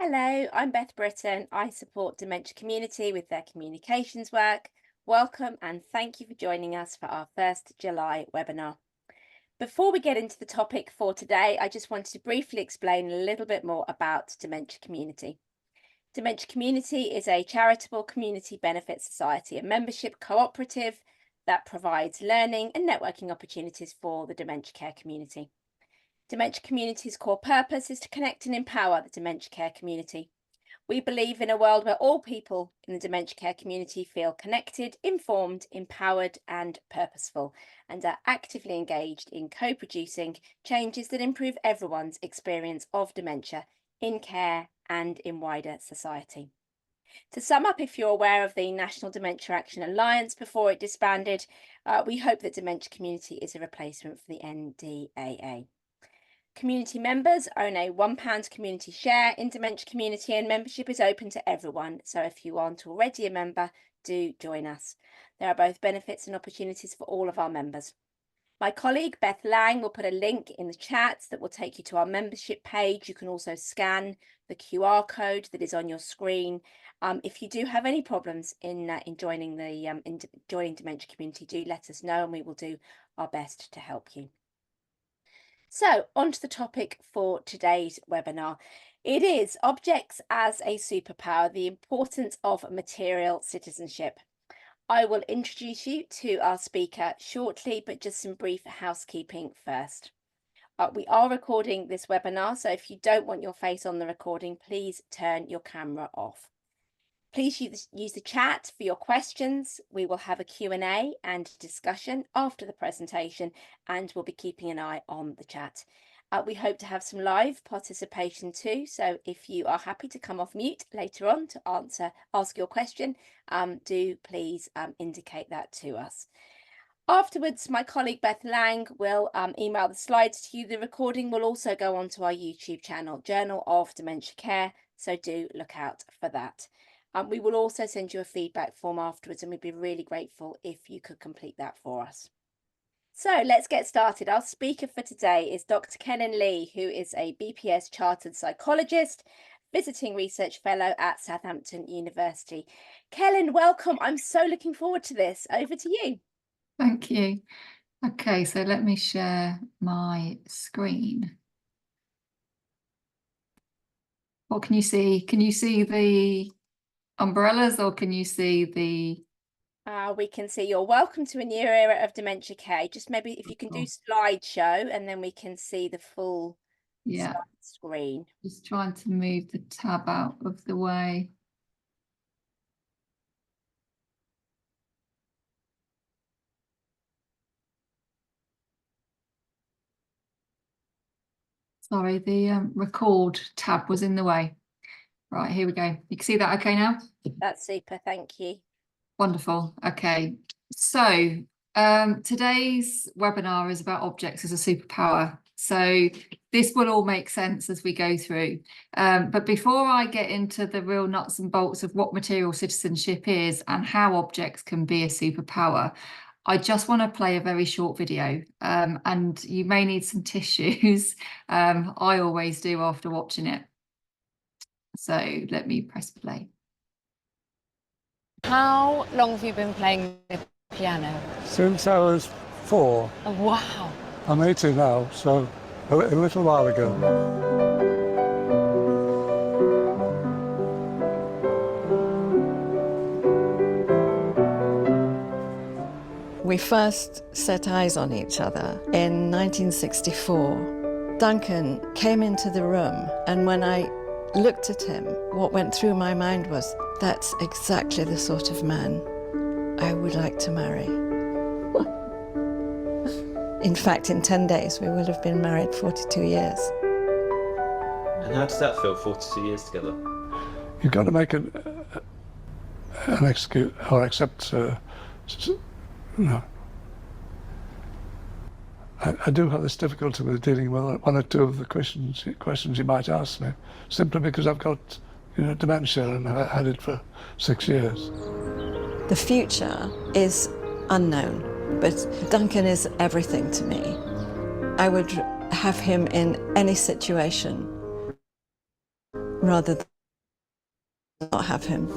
Hello, I'm Beth Britton. I support Dementia Community with their communications work. Welcome and thank you for joining us for our first July webinar. Before we get into the topic for today, I just wanted to briefly explain a little bit more about Dementia Community. Dementia Community is a charitable community benefit society, a membership cooperative that provides learning and networking opportunities for the dementia care community. Dementia Community's core purpose is to connect and empower the dementia care community. We believe in a world where all people in the dementia care community feel connected, informed, empowered, and purposeful, and are actively engaged in co-producing changes that improve everyone's experience of dementia in care and in wider society. To sum up, if you're aware of the National Dementia Action Alliance before it disbanded, we hope that Dementia Community is a replacement for the NDAA. Community members own a £1 community share in Dementia Community, and membership is open to everyone. So if you aren't already a member, do join us. There are both benefits and opportunities for all of our members. My colleague Beth Lang will put a link in the chat that will take you to our membership page. You can also scan the QR code that is on your screen. If you do have any problems in joining Dementia Community, do let us know and we will do our best to help you. So, on to the topic for today's webinar. It is Objects as a Superpower, the importance of material citizenship. I will introduce you to our speaker shortly, but just some brief housekeeping first. We are recording this webinar, so if you don't want your face on the recording, please turn your camera off. Please use the chat for your questions. We will have a Q&A and discussion after the presentation, and we'll be keeping an eye on the chat. We hope to have some live participation too, so if you are happy to come off mute later on to ask your question, do please indicate that to us. Afterwards, my colleague Beth Lang will email the slides to you. The recording will also go onto our YouTube channel, Journal of Dementia Care, so do look out for that. We will also send you a feedback form afterwards, and we'd be really grateful if you could complete that for us. So let's get started. Our speaker for today is Dr. Kellyn Lee, who is a BPS Chartered Psychologist, Visiting Research Fellow at Southampton University. Kellyn, welcome. I'm so looking forward to this. Over to you. Thank you. Okay, so let me share my screen. What can you see? Can you see the umbrellas, or can you see the... We can see you're welcome to a new era of dementia care. Just maybe if you can do slideshow, and then we can see the full screen. Just trying to move the tab out of the way. Sorry, the record tab was in the way. Right, here we go. You can see that okay now? That's super, thank you. Wonderful. Okay, so today's webinar is about objects as a superpower. So this will all make sense as we go through. But before I get into the real nuts and bolts of what material citizenship is and how objects can be a superpower, I just want to play a very short video, and you may need some tissues. I always do after watching it. So let me press play. How long have you been playing the piano? Since I was 4. Oh, wow. I'm 80 now, so a little while ago. We first set eyes on each other in 1964. Duncan came into the room, and when I looked at him, what went through my mind was, that's exactly the sort of man I would like to marry. In fact, in 10 days, we will have been married 42 years. And how does that feel, 42 years together? You've got to make an excuse or accept. No. I do have this difficulty with dealing with one or two of the questions you might ask me, simply because I've got, dementia, and I've had it for 6 years. The future is unknown, but Duncan is everything to me. I would have him in any situation rather than not have him.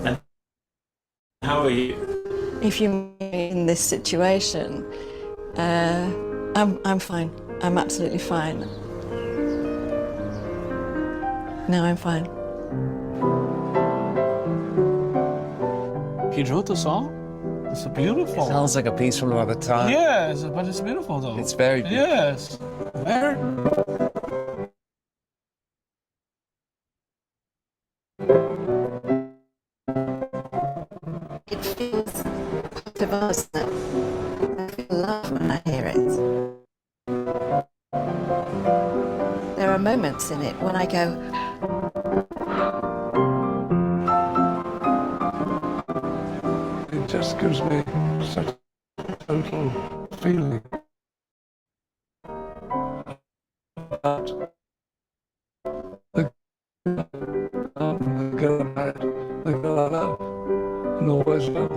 And how are you? If you're in this situation, I'm fine. I'm absolutely fine. No, I'm fine. He wrote the song? It's beautiful. It sounds like a piece from another time. Yes, but it's beautiful though. It's very beautiful. Yes. Very. It feels part of us that I feel love when I hear it. There are moments in it when I go, It just gives me such a total feeling about the girl I married, the girl I love, and always will.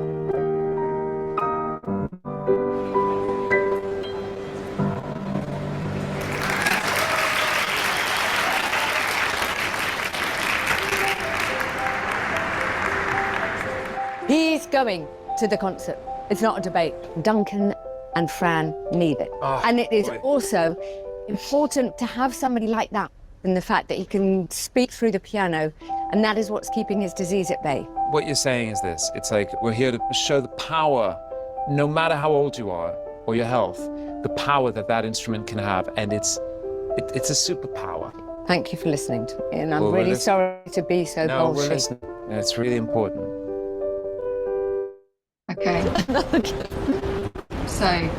He's going to the concert. It's not a debate. Duncan and Fran need it. And it is also important to have somebody like that, and the fact that he can speak through the piano, and that is what's keeping his disease at bay. What you're saying is this: it's like we're here to show the power, no matter how old you are or your health, the power that that instrument can have, and it's a superpower. Thank you for listening to me, and I'm Well, we're really listening. sorry to be so No, we're bullshit. listening, and it's really important. Okay. So,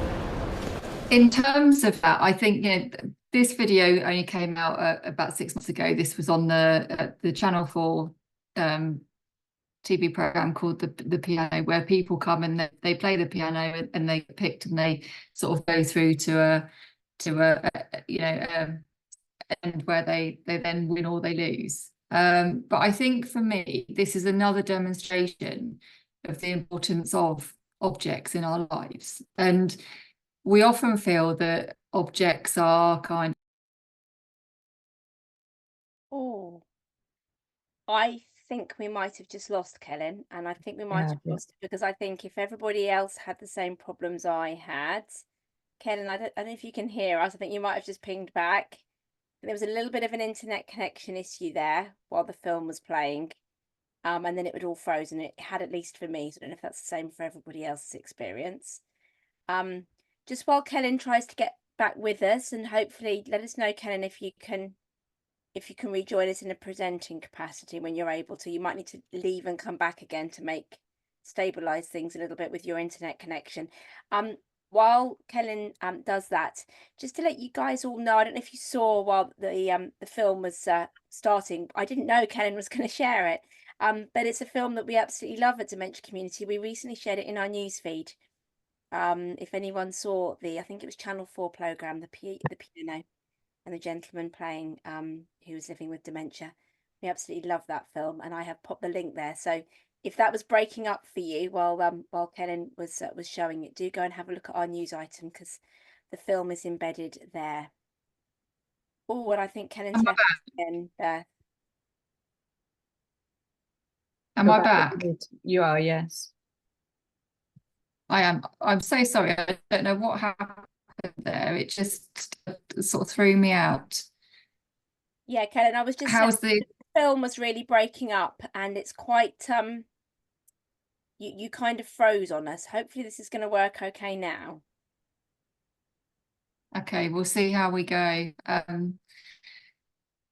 in terms of that, I think, you know, this video only came out about 6 months ago. This was on the Channel 4 TV program called the Piano, where people come and they play the piano and they get picked and they sort of go through to a end where they then win or they lose. But I think for me, this is another demonstration of the importance of objects in our lives. And we often feel that objects are kind Oh, I think we might have just lost Kellyn, and I think we might have lost it because I think if everybody else had the same problems I had, Kellyn, I don't know if you can hear us. I think you might have just pinged back. There was a little bit of an internet connection issue there while the film was playing. And then it would all frozen. It had, at least for me. So I don't know if that's the same for everybody else's experience. Just while Kellyn tries to get back with us, and hopefully let us know, Kellyn, if you can rejoin us in a presenting capacity when you're able to. You might need to leave and come back again to stabilize things a little bit with your internet connection. While Kellyn does that, just to let you guys all know, I don't know if you saw while the film was starting, I didn't know Kellyn was going to share it. But it's a film that we absolutely love at Dementia Community. We recently shared it in our newsfeed. If anyone saw I think it was Channel 4 programme, the piano and the gentleman playing who was living with dementia. We absolutely love that film, and I have popped the link there. So if that was breaking up for you while Kellyn was showing it, do go and have a look at our news item because the film is embedded there. Oh, and I think Kellyn's left again there. Am I back? You are, yes. I am. I'm so sorry. I don't know what happened there. It just sort of threw me out. Yeah, Kellyn, I was just saying the film was really breaking up, and it's quite you kind of froze on us. Hopefully this is going to work okay now. Okay, we'll see how we go.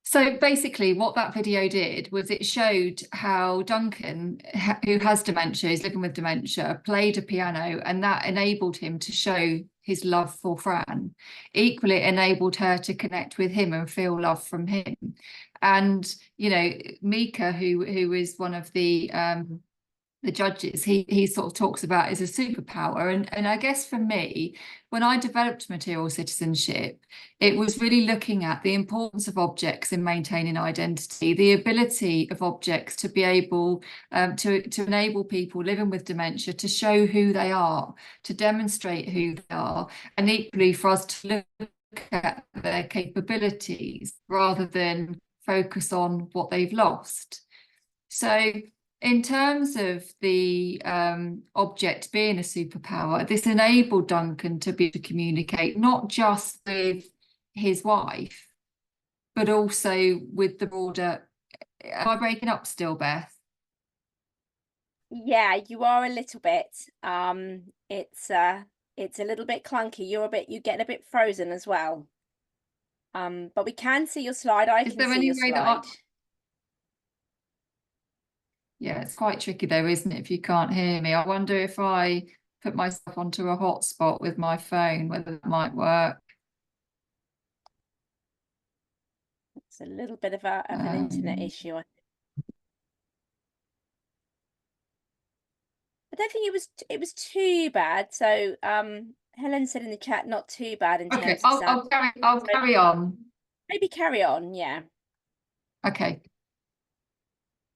So basically what that video did was it showed how Duncan, who has dementia, is living with dementia, played a piano, and that enabled him to show his love for Fran. Equally, it enabled her to connect with him and feel love from him. And, you know, Mika, who is one of the judges, he sort of talks about as a superpower. And I guess for me, when I developed Material Citizenship, it was really looking at the importance of objects in maintaining identity, the ability of objects to be able to enable people living with dementia to show who they are, to demonstrate who they are, and equally for us to look at their capabilities rather than focus on what they've lost. So in terms of the object being a superpower, this enabled Duncan to be able to communicate not just with his wife, but also with the broader. Am I breaking up still, Beth? Yeah, you are a little bit. It's a little bit clunky. You're getting a bit frozen as well. But we can see your slide. I Is can there see any your way slide. Yeah, it's quite tricky though, isn't it, if you can't hear me? I wonder if I put myself onto a hotspot with my phone, whether that might work. It's a little bit of an internet issue. I don't think it was too bad. So Helen said in the chat, not too bad in Okay, terms of sound. I'll carry on. Maybe carry on, yeah. Okay.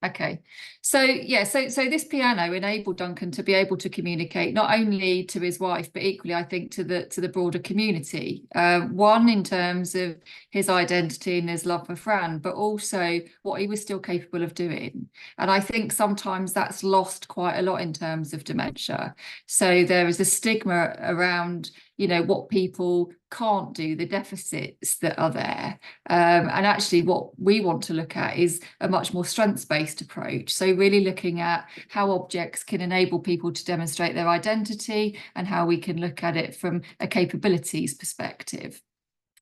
Okay, so yeah, so this piano enabled Duncan to be able to communicate not only to his wife, but equally, I think, to the broader community. One, in terms of his identity and his love for Fran, but also what he was still capable of doing. And I think sometimes that's lost quite a lot in terms of dementia. So there is a stigma around, you know, what people can't do, the deficits that are there. And actually what we want to look at is a much more strengths-based approach. So really looking at how objects can enable people to demonstrate their identity and how we can look at it from a capabilities perspective.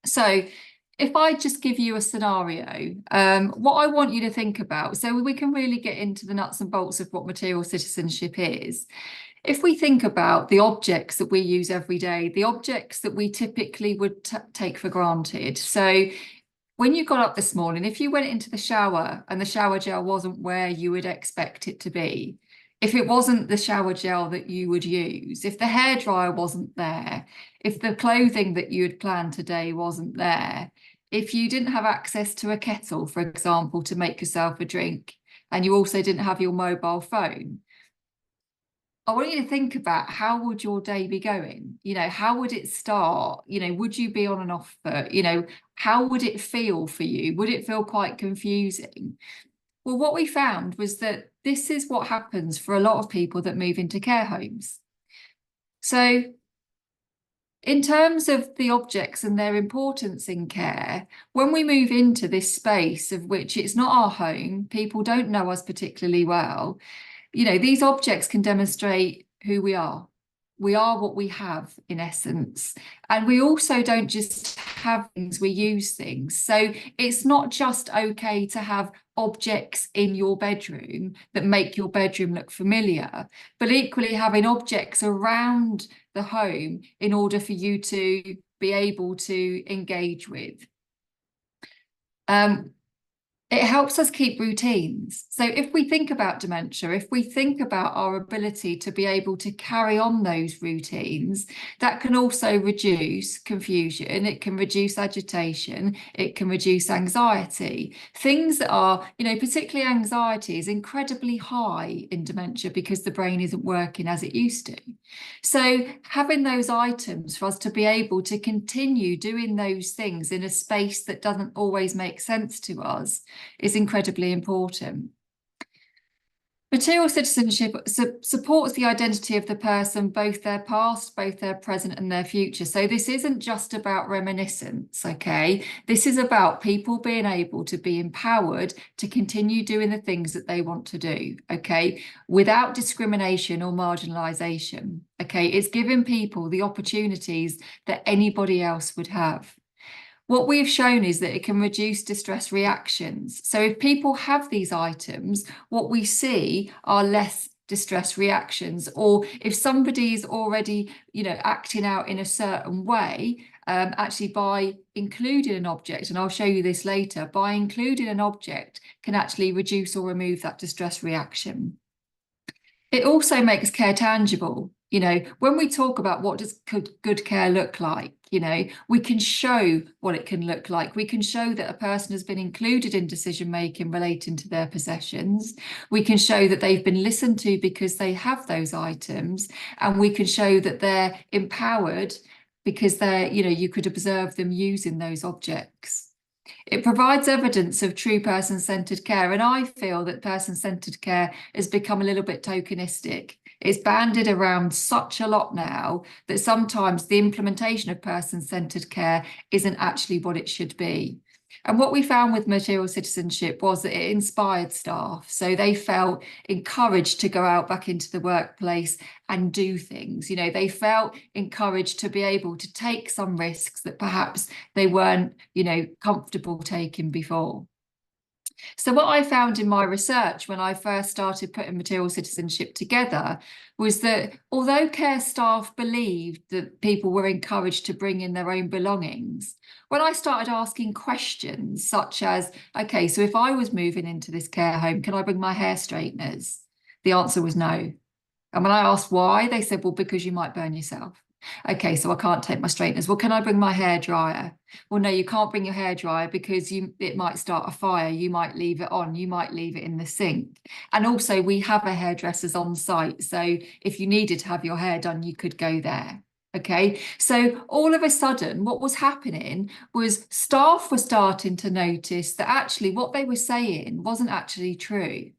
So if I just give you a scenario, what I want you to think about, so we can really get into the nuts and bolts of what material citizenship is. If we think about the objects that we use every day, the objects that we typically would take for granted. So when you got up this morning, if you went into the shower and the shower gel wasn't where you would expect it to be, if it wasn't the shower gel that you would use, if the hairdryer wasn't there, if the clothing that you had planned today wasn't there, if you didn't have access to a kettle, for example, to make yourself a drink, and you also didn't have your mobile phone, I want you to think about, how would your day be going? You know, how would it start? You know, would you be on and off foot? You know, how would it feel for you? Would it feel quite confusing? Well, what we found was that this is what happens for a lot of people that move into care homes. So in terms of the objects and their importance in care, when we move into this space of which it's not our home, people don't know us particularly well, you know, these objects can demonstrate who we are. We are what we have, in essence. And we also don't just have things, we use things. So it's not just okay to have objects in your bedroom that make your bedroom look familiar, but equally having objects around the home in order for you to be able to engage with. It helps us keep routines. So if we think about dementia, if we think about our ability to be able to carry on those routines, that can also reduce confusion, it can reduce agitation, it can reduce anxiety. Things that are, you know, particularly anxiety is incredibly high in dementia because the brain isn't working as it used to. So having those items for us to be able to continue doing those things in a space that doesn't always make sense to us is incredibly important. Material citizenship supports the identity of the person, both their past, both their present and their future. So this isn't just about reminiscence, okay? This is about people being able to be empowered to continue doing the things that they want to do, okay? Without discrimination or marginalisation, okay? It's giving people the opportunities that anybody else would have. What we've shown is that it can reduce distress reactions. So if people have these items, what we see are less distress reactions, or if somebody's already, you know, acting out in a certain way, actually by including an object, and I'll show you this later, by including an object can actually reduce or remove that distress reaction. It also makes care tangible. You know, when we talk about what does good care look like, you know, we can show what it can look like. We can show that a person has been included in decision making relating to their possessions. We can show that they've been listened to because they have those items, and we can show that they're empowered because they're, you know, you could observe them using those objects. It provides evidence of true person-centered care, and I feel that person-centered care has become a little bit tokenistic. It's banded around such a lot now that sometimes the implementation of person-centered care isn't actually what it should be. And what we found with Material Citizenship was that it inspired staff. So they felt encouraged to go out back into the workplace and do things. You know, they felt encouraged to be able to take some risks that perhaps they weren't, you know, comfortable taking before. So what I found in my research when I first started putting Material Citizenship together was that although care staff believed that people were encouraged to bring in their own belongings, when I started asking questions such as, okay, so if I was moving into this care home, can I bring my hair straighteners? The answer was no. And when I asked why, they said, well, because you might burn yourself. Okay, so I can't take my straighteners. Well, can I bring my hairdryer? Well, no, you can't bring your hairdryer because it might start a fire. You might leave it on. You might leave it in the sink. And also, we have a hairdressers on site. So if you needed to have your hair done, you could go there. Okay, so all of a sudden, what was happening was staff were starting to notice that actually what they were saying wasn't actually true,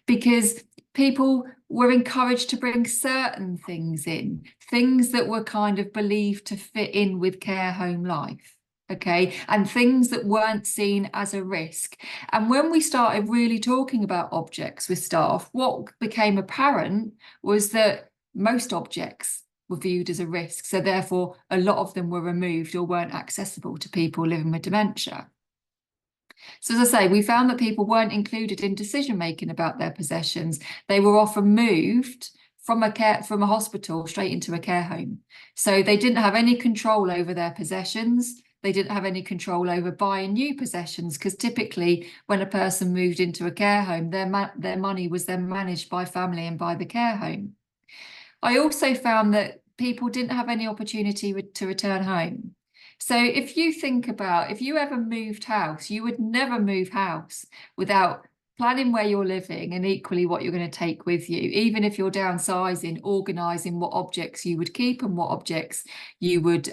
because people were encouraged to bring certain things in, things that were kind of believed to fit in with care home life, okay, and things that weren't seen as a risk. And when we started really talking about objects with staff, what became apparent was that most objects were viewed as a risk, so therefore a lot of them were removed or weren't accessible to people living with dementia. So as I say, we found that people weren't included in decision-making about their possessions. They were often moved from a hospital straight into a care home. So they didn't have any control over their possessions. They didn't have any control over buying new possessions, because typically when a person moved into a care home, their money was then managed by family and by the care home. I also found that people didn't have any opportunity to return home. So if you think about, if you ever moved house, you would never move house without planning where you're living and equally what you're going to take with you, even if you're downsizing, organising what objects you would keep and what objects you would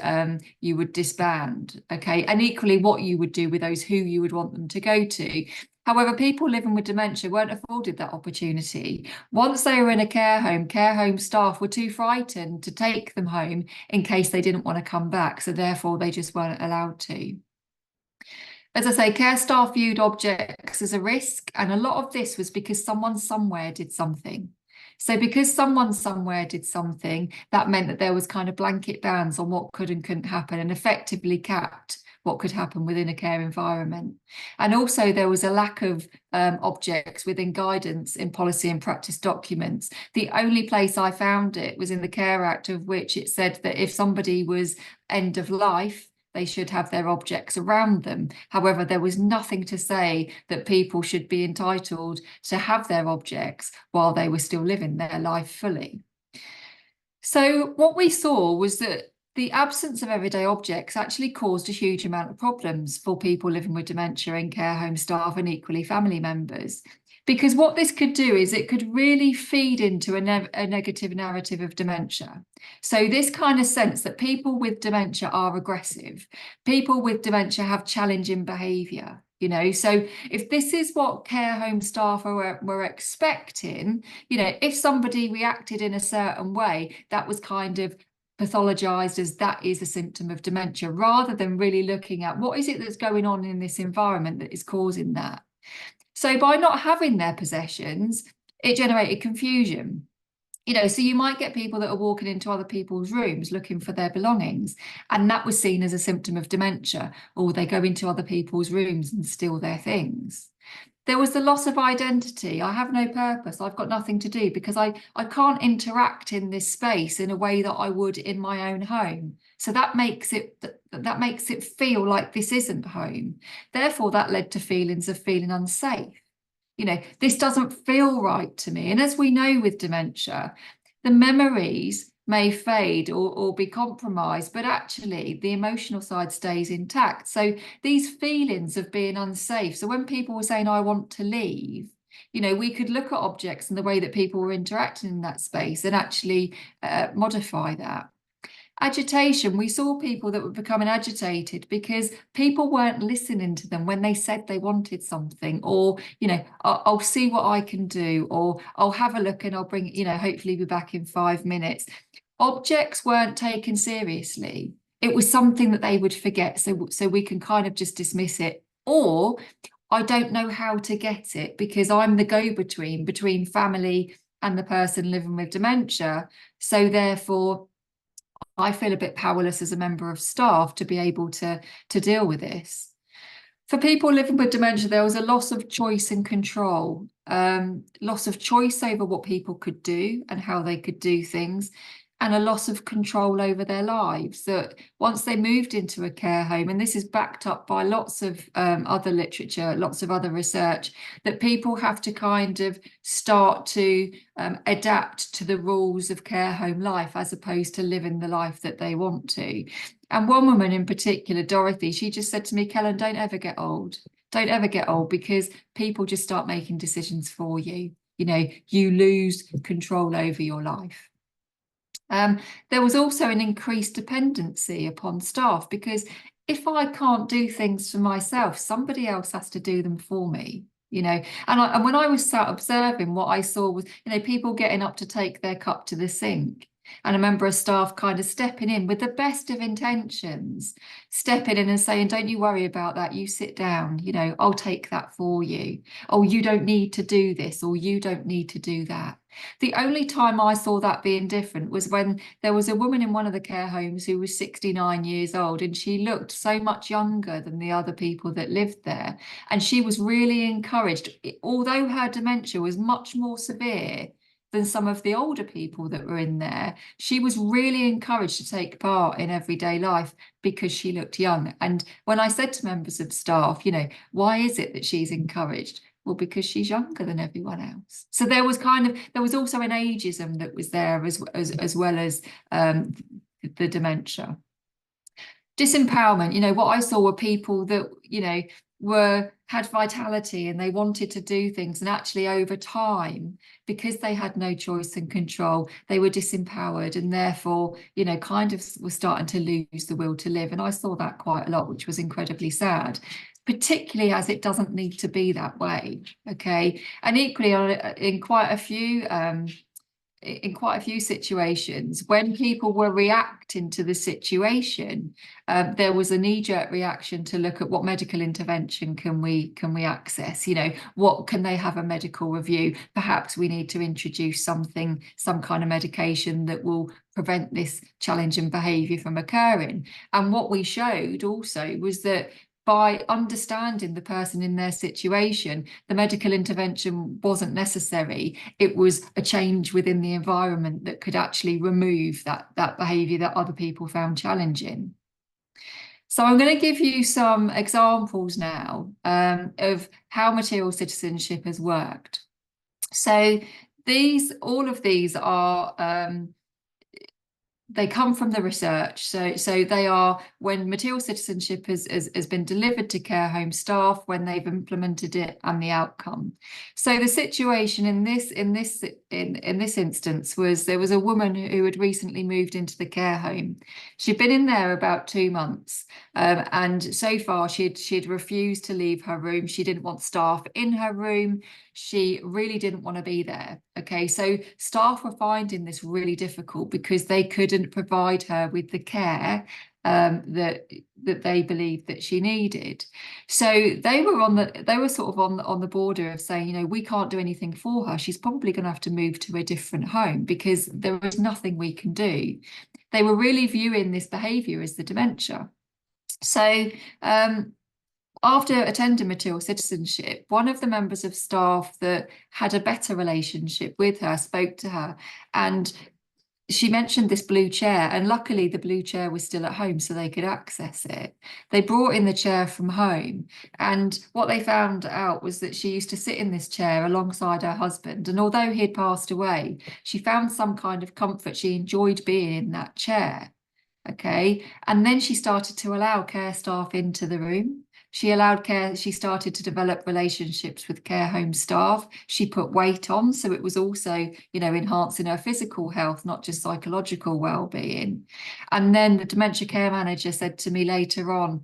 disband, okay, and equally what you would do with those, who you would want them to go to. However, people living with dementia weren't afforded that opportunity. Once they were in a care home staff were too frightened to take them home in case they didn't want to come back, so therefore they just weren't allowed to. As I say, care staff viewed objects as a risk, and a lot of this was because someone somewhere did something. So because someone somewhere did something, that meant that there was kind of blanket bans on what could and couldn't happen, and effectively capped what could happen within a care environment. And also there was a lack of objects within guidance in policy and practice documents. The only place I found it was in the Care Act, of which it said that if somebody was end of life, they should have their objects around them. However, there was nothing to say that people should be entitled to have their objects while they were still living their life fully. So what we saw was that the absence of everyday objects actually caused a huge amount of problems for people living with dementia and care home staff, and equally family members. Because what this could do is it could really feed into a negative narrative of dementia. So this kind of sense that people with dementia are aggressive, people with dementia have challenging behaviour. You know, so if this is what care home staff were expecting, you know, if somebody reacted in a certain way, that was kind of pathologized as that is a symptom of dementia, rather than really looking at what is it that's going on in this environment that is causing that. So by not having their possessions, it generated confusion. You know, so you might get people that are walking into other people's rooms looking for their belongings, and that was seen as a symptom of dementia, or they go into other people's rooms and steal their things. There was the loss of identity. I have no purpose. I've got nothing to do because I can't interact in this space in a way that I would in my own home. So that makes it feel like this isn't home. Therefore, that led to feelings of feeling unsafe. You know, this doesn't feel right to me. And as we know with dementia, the memories may fade or be compromised, but actually the emotional side stays intact. So these feelings of being unsafe. So when people were saying, I want to leave, you know, we could look at objects and the way that people were interacting in that space and actually modify that. Agitation, we saw people that were becoming agitated because people weren't listening to them when they said they wanted something, or, you know, I'll see what I can do, or I'll have a look and I'll bring, you know, hopefully be back in 5 minutes. Objects weren't taken seriously. It was something that they would forget. So we can kind of just dismiss it. Or I don't know how to get it because I'm the go-between between family and the person living with dementia. So therefore, I feel a bit powerless as a member of staff to be able to deal with this. For people living with dementia, there was a loss of choice and control, loss of choice over what people could do and how they could do things, and a loss of control over their lives. That once they moved into a care home, and this is backed up by lots of other literature, lots of other research, that people have to kind of start to adapt to the rules of care home life as opposed to living the life that they want to. And one woman in particular, Dorothy, she just said to me, Kellyn, don't ever get old. Don't ever get old, because people just start making decisions for you. You know, you lose control over your life. There was also an increased dependency upon staff, because if I can't do things for myself, somebody else has to do them for me, you know. And when I was sat observing, what I saw was, you know, people getting up to take their cup to the sink, and a member of staff kind of stepping in with the best of intentions, stepping in and saying, don't you worry about that, you sit down, you know, I'll take that for you. Oh, you don't need to do this, or you don't need to do that. The only time I saw that being different was when there was a woman in one of the care homes who was 69 years old, and she looked so much younger than the other people that lived there. And she was really encouraged, although her dementia was much more severe than some of the older people that were in there, she was really encouraged to take part in everyday life because she looked young. And when I said to members of staff, you know, why is it that she's encouraged? Well, because she's younger than everyone else. So there was also an ageism that was there as well as the dementia. Disempowerment, you know, what I saw were people that, you know, had vitality and they wanted to do things, and actually over time, because they had no choice and control, they were disempowered, and therefore, you know, kind of were starting to lose the will to live. And I saw that quite a lot, which was incredibly sad, particularly as it doesn't need to be that way. Okay, and equally in quite a few situations, when people were reacting to the situation, there was a knee-jerk reaction to look at what medical intervention can we access. You know, what can they have a medical review? Perhaps we need to introduce some kind of medication that will prevent this challenging behaviour from occurring. And what we showed also was that by understanding the person in their situation, the medical intervention wasn't necessary. It was a change within the environment that could actually remove that behaviour that other people found challenging. So I'm going to give you some examples now of how material citizenship has worked. So all of these are they come from the research. So they are when material citizenship has been delivered to care home staff, when they've implemented it, and the outcome. So the situation in this instance was there was a woman who had recently moved into the care home. She'd been in there about 2 months, and so far she'd refused to leave her room. She didn't want staff in her room. She really didn't want to be there. Okay, so staff were finding this really difficult because they couldn't provide her with the care that they believed that she needed. So they were sort of on the border of saying, you know, we can't do anything for her. She's probably going to have to move to a different home because there is nothing we can do. They were really viewing this behaviour as the dementia. So after attending material citizenship, one of the members of staff that had a better relationship with her spoke to her, and she mentioned this blue chair, and luckily the blue chair was still at home so they could access it. They brought in the chair from home, and what they found out was that she used to sit in this chair alongside her husband, and although he had passed away, she found some kind of comfort. She enjoyed being in that chair. Okay, and then she started to allow care staff into the room. She started to develop relationships with care home staff. She put weight on, so it was also, enhancing her physical health, not just psychological well-being. And then the dementia care manager said to me later on,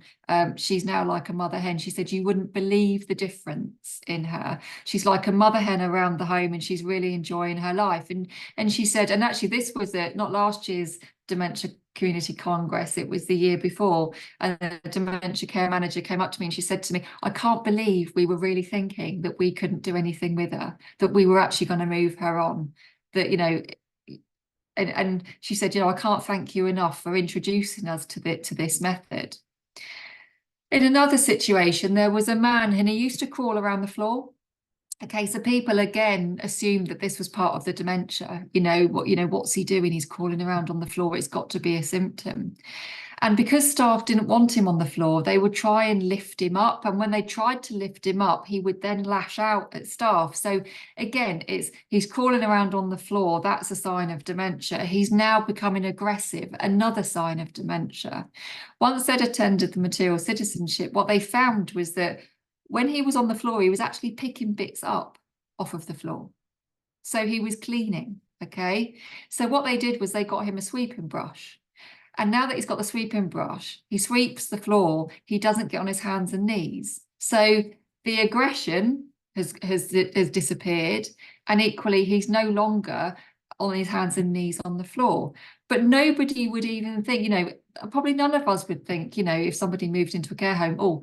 she's now like a mother hen. She said, you wouldn't believe the difference in her. She's like a mother hen around the home, and she's really enjoying her life. And she said, and actually this was not last year's Dementia Community Congress, it was the year before, and the dementia care manager came up to me and she said to me, I can't believe we were really thinking that we couldn't do anything with her, that we were actually going to move her on, that, and she said, I can't thank you enough for introducing us to this method. In another situation, there was a man and he used to crawl around the floor. Okay, so people again assumed that this was part of the dementia. What's he doing? He's crawling around on the floor. It's got to be a symptom. And because staff didn't want him on the floor, they would try and lift him up. And when they tried to lift him up, he would then lash out at staff. So again, he's crawling around on the floor. That's a sign of dementia. He's now becoming aggressive, another sign of dementia. Once they'd attended the Material Citizenship, what they found was that when he was on the floor, he was actually picking bits up off of the floor. So he was cleaning, okay? So what they did was they got him a sweeping brush. And now that he's got the sweeping brush, he sweeps the floor. He doesn't get on his hands and knees. So the aggression has disappeared. And equally, he's no longer on his hands and knees on the floor. But nobody would even think, probably none of us would think, if somebody moved into a care home, oh,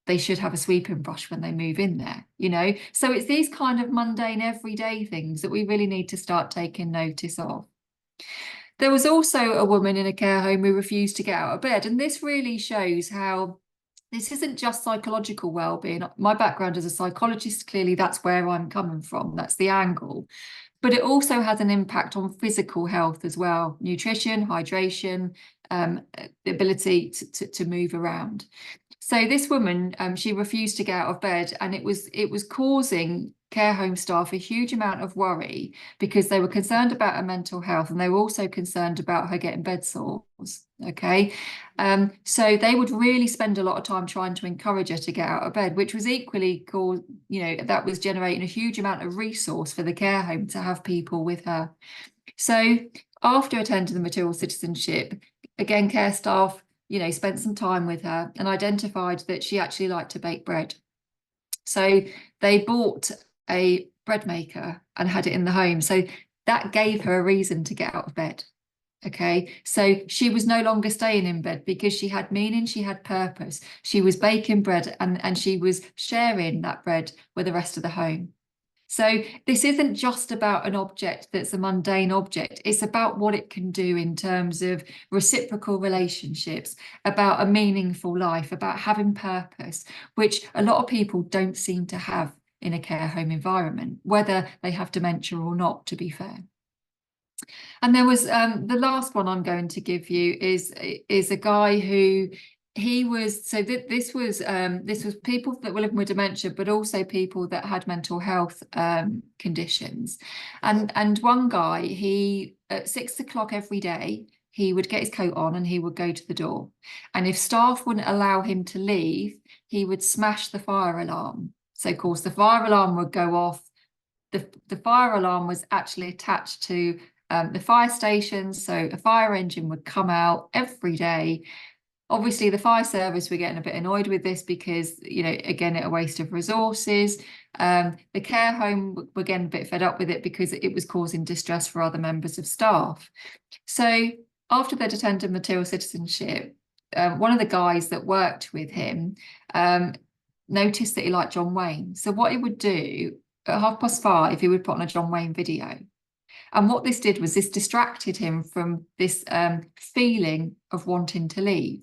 they should have a sweeping brush when they move in there, So it's these kind of mundane, everyday things that we really need to start taking notice of. There was also a woman in a care home who refused to get out of bed. And this really shows how this isn't just psychological well-being. My background as a psychologist, clearly that's where I'm coming from. That's the angle. But it also has an impact on physical health as well. Nutrition, hydration, the ability to move around. So this woman, she refused to get out of bed, and it was causing care home staff a huge amount of worry because they were concerned about her mental health, and they were also concerned about her getting bed sores. Okay, so they would really spend a lot of time trying to encourage her to get out of bed, which was equally called, that was generating a huge amount of resource for the care home to have people with her. So after attending the Material Citizenship, again, care staff spent some time with her and identified that she actually liked to bake bread. So they bought a bread maker and had it in the home. So that gave her a reason to get out of bed. Okay, so she was no longer staying in bed because she had meaning, she had purpose. She was baking bread and she was sharing that bread with the rest of the home. So this isn't just about an object that's a mundane object. It's about what it can do in terms of reciprocal relationships, about a meaningful life, about having purpose, which a lot of people don't seem to have in a care home environment, whether they have dementia or not, to be fair. And there was the last one I'm going to give you is a guy who this was people that were living with dementia, but also people that had mental health conditions. And one guy, he at 6 o'clock every day, he would get his coat on and he would go to the door. And if staff wouldn't allow him to leave, he would smash the fire alarm. So of course the fire alarm would go off. The fire alarm was actually attached to the fire station. So a fire engine would come out every day. Obviously, the fire service were getting a bit annoyed with this because, again, a waste of resources. The care home were getting a bit fed up with it because it was causing distress for other members of staff. So after they'd attended Material Citizenship, one of the guys that worked with him noticed that he liked John Wayne. So what he would do, at 5:30, he would put on a John Wayne video. And what this did was this distracted him from this feeling of wanting to leave.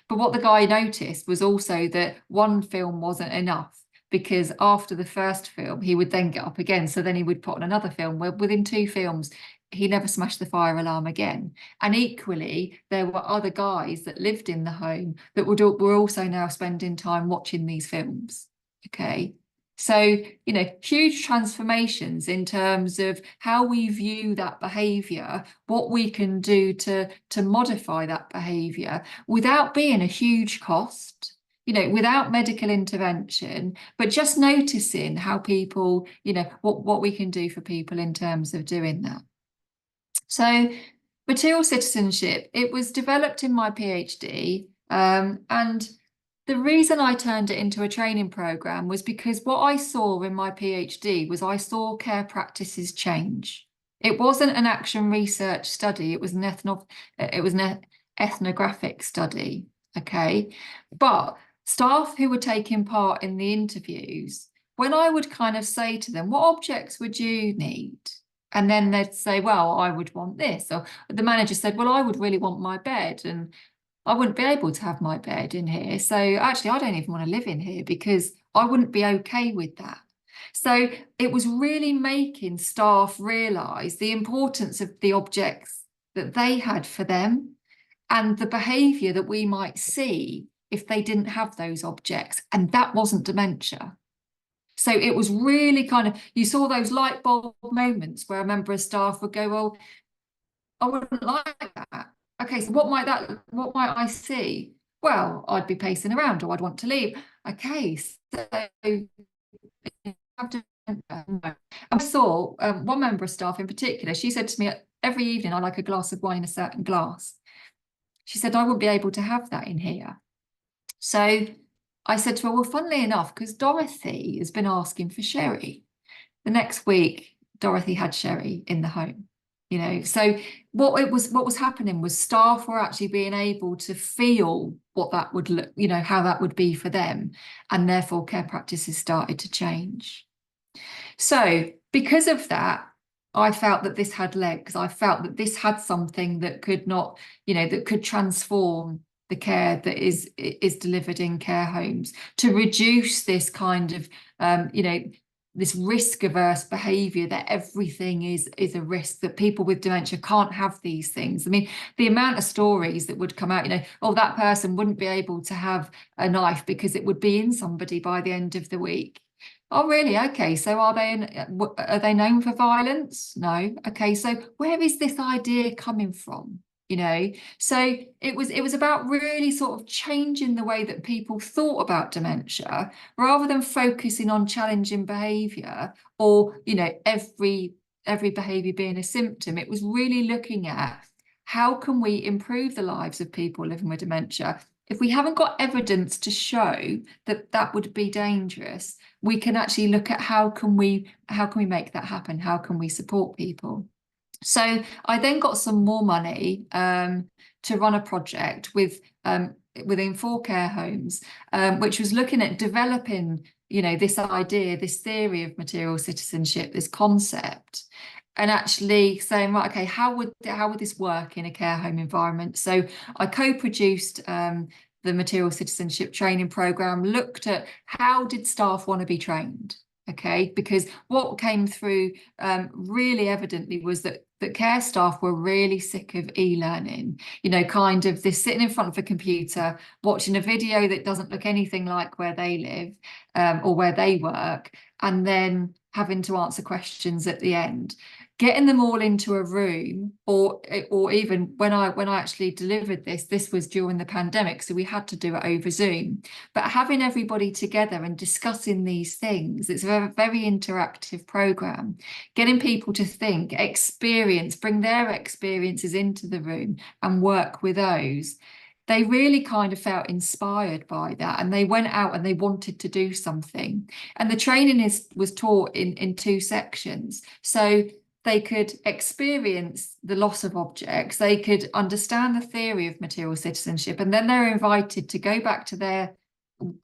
But what the guy noticed was also that one film wasn't enough, because after the first film, he would then get up again. So then he would put on another film. Well, within 2 films, he never smashed the fire alarm again. And equally, there were other guys that lived in the home that were also now spending time watching these films. Okay. So, huge transformations in terms of how we view that behaviour, what we can do to modify that behaviour without being a huge cost. you know, without medical intervention, but just noticing how people, you know, what we can do for people in terms of doing that. So Material Citizenship, it was developed in my PhD, and the reason I turned it into a training program was because what I saw in my PhD was I saw care practices change. It wasn't an action research study, it was an ethnographic study, okay? But staff who were taking part in the interviews, when I would kind of say to them, what objects would you need? And then they'd say, well, I would want this. Or the manager said, well, I would really want my bed, and I wouldn't be able to have my bed in here. So actually, I don't even want to live in here because I wouldn't be okay with that. So it was really making staff realise the importance of the objects that they had for them and the behaviour that we might see if they didn't have those objects. And that wasn't dementia. So it was really kind of, you saw those light bulb moments where a member of staff would go, well, I wouldn't like that. Okay, so what might I see? Well, I'd be pacing around or I'd want to leave. Okay, so I saw one member of staff in particular, she said to me, every evening I like a glass of wine in a certain glass. She said, I wouldn't be able to have that in here. So I said to her, well, funnily enough, because Dorothy has been asking for sherry. The next week, Dorothy had sherry in the home. You know, so what was happening was staff were actually being able to feel what that would look, you know, how that would be for them, and therefore care practices started to change. So because of that, I felt that this had legs. I felt that this had something that could not, you know, that could transform the care that is delivered in care homes, to reduce this kind of, you know, this risk-averse behaviour that everything is a risk, that people with dementia can't have these things. I mean, the amount of stories that would come out, you know, oh, that person wouldn't be able to have a knife because it would be in somebody by the end of the week. Oh, really? Okay, so are they known for violence? No. Okay, so where is this idea coming from? You know, so it was about really sort of changing the way that people thought about dementia, rather than focusing on challenging behaviour or, you know, every behaviour being a symptom. It was really looking at how can we improve the lives of people living with dementia. If we haven't got evidence to show that that would be dangerous, we can actually look at how can we make that happen? How can we support people? So I then got some more money to run a project within 4 care homes, which was looking at developing, you know, this idea, this theory of material citizenship, this concept, and actually saying, right, okay, how would this work in a care home environment? So I co-produced the Material Citizenship training program, looked at how did staff want to be trained. Okay, because what came through really evidently was that care staff were really sick of e-learning, you know, kind of this sitting in front of a computer, watching a video that doesn't look anything like where they live or where they work, and then having to answer questions at the end. Getting them all into a room, or even when I actually delivered this was during the pandemic, so we had to do it over Zoom. But having everybody together and discussing these things, it's a very interactive program. Getting people to think, experience, bring their experiences into the room and work with those. They really kind of felt inspired by that, and they went out and they wanted to do something. And the training was taught in 2 sections. So they could experience the loss of objects, they could understand the theory of material citizenship, and then they're invited to go back to their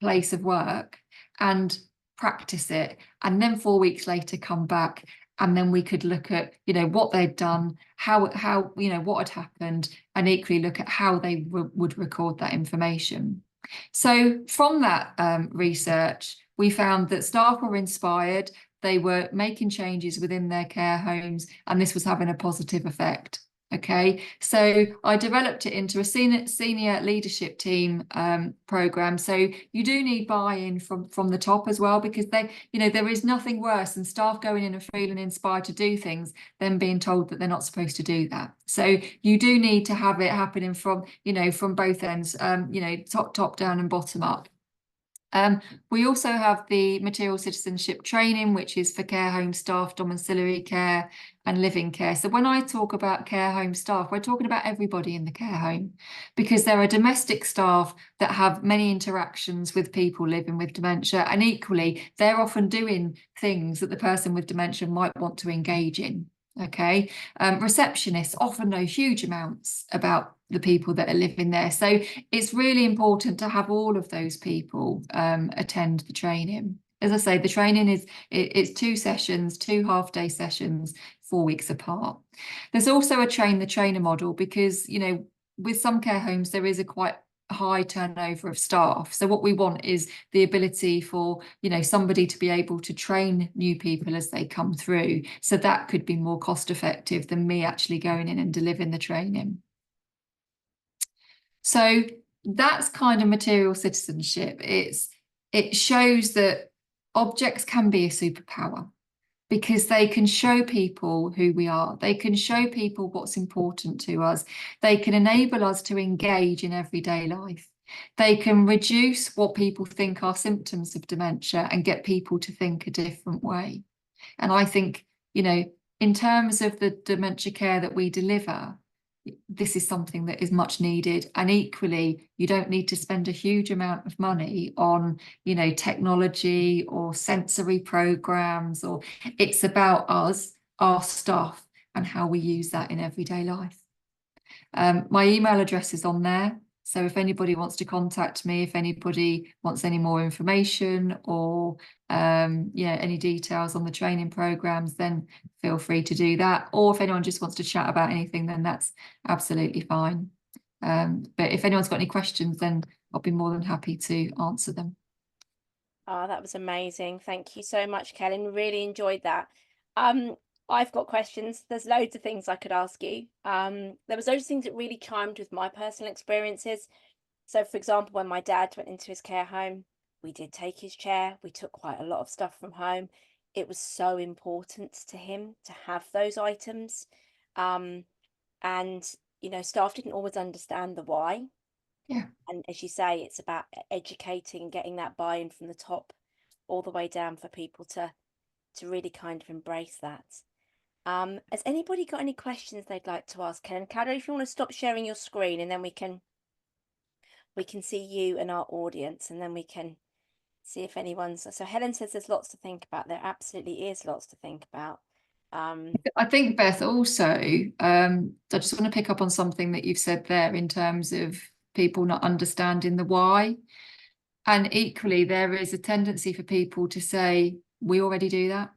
place of work and practice it, and then 4 weeks later come back, and then we could look at, you know, what they'd done, how you know, what had happened, and equally look at how they would record that information. So from that research, we found that staff were inspired, they were making changes within their care homes, and this was having a positive effect. Okay, so I developed it into a senior leadership team program. So you do need buy-in from the top as well, because you know, there is nothing worse than staff going in and feeling inspired to do things than being told that they're not supposed to do that. So you do need to have it happening from, you know, from both ends, you know, top down and bottom up. We also have the Material Citizenship training, which is for care home staff, domiciliary care and living care. So when I talk about care home staff, we're talking about everybody in the care home, because there are domestic staff that have many interactions with people living with dementia, and equally they're often doing things that the person with dementia might want to engage in. Okay, receptionists often know huge amounts about the people that are living there. So it's really important to have all of those people attend the training. As I say, the training it's 2 sessions, 2 half-day sessions, 4 weeks apart. There's also a train the trainer model, because, you know, with some care homes, there is a quite high turnover of staff. So what we want is the ability for, you know, somebody to be able to train new people as they come through. So that could be more cost effective than me actually going in and delivering the training. So that's kind of material citizenship. It shows that objects can be a superpower, because they can show people who we are. They can show people what's important to us. They can enable us to engage in everyday life. They can reduce what people think are symptoms of dementia and get people to think a different way. And I think, you know, in terms of the dementia care that we deliver, this is something that is much needed. And equally, you don't need to spend a huge amount of money on, you know, technology or sensory programs, or it's about us, our staff, and how we use that in everyday life. My email address is on there. So if anybody wants to contact me, if anybody wants any more information or any details on the training programs, then feel free to do that. Or if anyone just wants to chat about anything, then that's absolutely fine. But if anyone's got any questions, then I'll be more than happy to answer them. Oh, that was amazing. Thank you so much, Kellyn. Really enjoyed that. I've got questions. There's loads of things I could ask you. There was those things that really chimed with my personal experiences. So, for example, when my dad went into his care home, we did take his chair. We took quite a lot of stuff from home. It was so important to him to have those items. And, you know, staff didn't always understand the why. Yeah. And as you say, it's about educating and getting that buy-in from the top all the way down for people to really kind of embrace that. Has anybody got any questions they'd like to ask Kellyn? Cara, if you want to stop sharing your screen, and then we can see you and our audience, and then we can see if anyone's. So Helen says there's lots to think about. There absolutely is lots to think about. I think, Beth, also, I just want to pick up on something that you've said there in terms of people not understanding the why. And equally, there is a tendency for people to say, we already do that.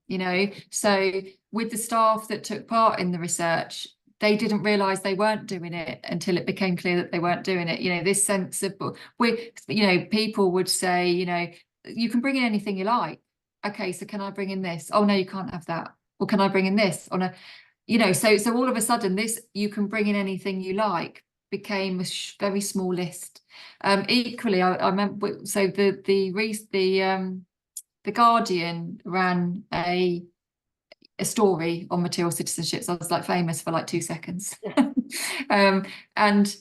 You know, so with the staff that took part in the research, they didn't realise they weren't doing it until it became clear that they weren't doing it. You know, this sense of, people would say, you know, you can bring in anything you like. Okay, so can I bring in this? Oh, no, you can't have that. Or can I bring in this? On a, you know, so all of a sudden this, you can bring in anything you like, became a very small list. Equally, I remember, so the Guardian ran a story on material citizenship. So I was like famous for like 2 seconds. And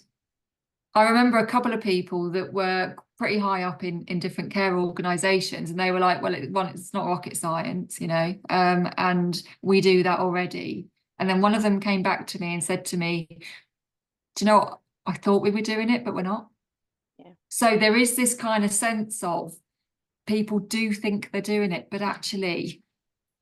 I remember a couple of people that were pretty high up in different care organisations, and they were like, well, it's not rocket science, you know, and we do that already. And then one of them came back to me and said to me, do you know what? I thought we were doing it, but we're not. Yeah. So there is this kind of sense of people do think they're doing it, but actually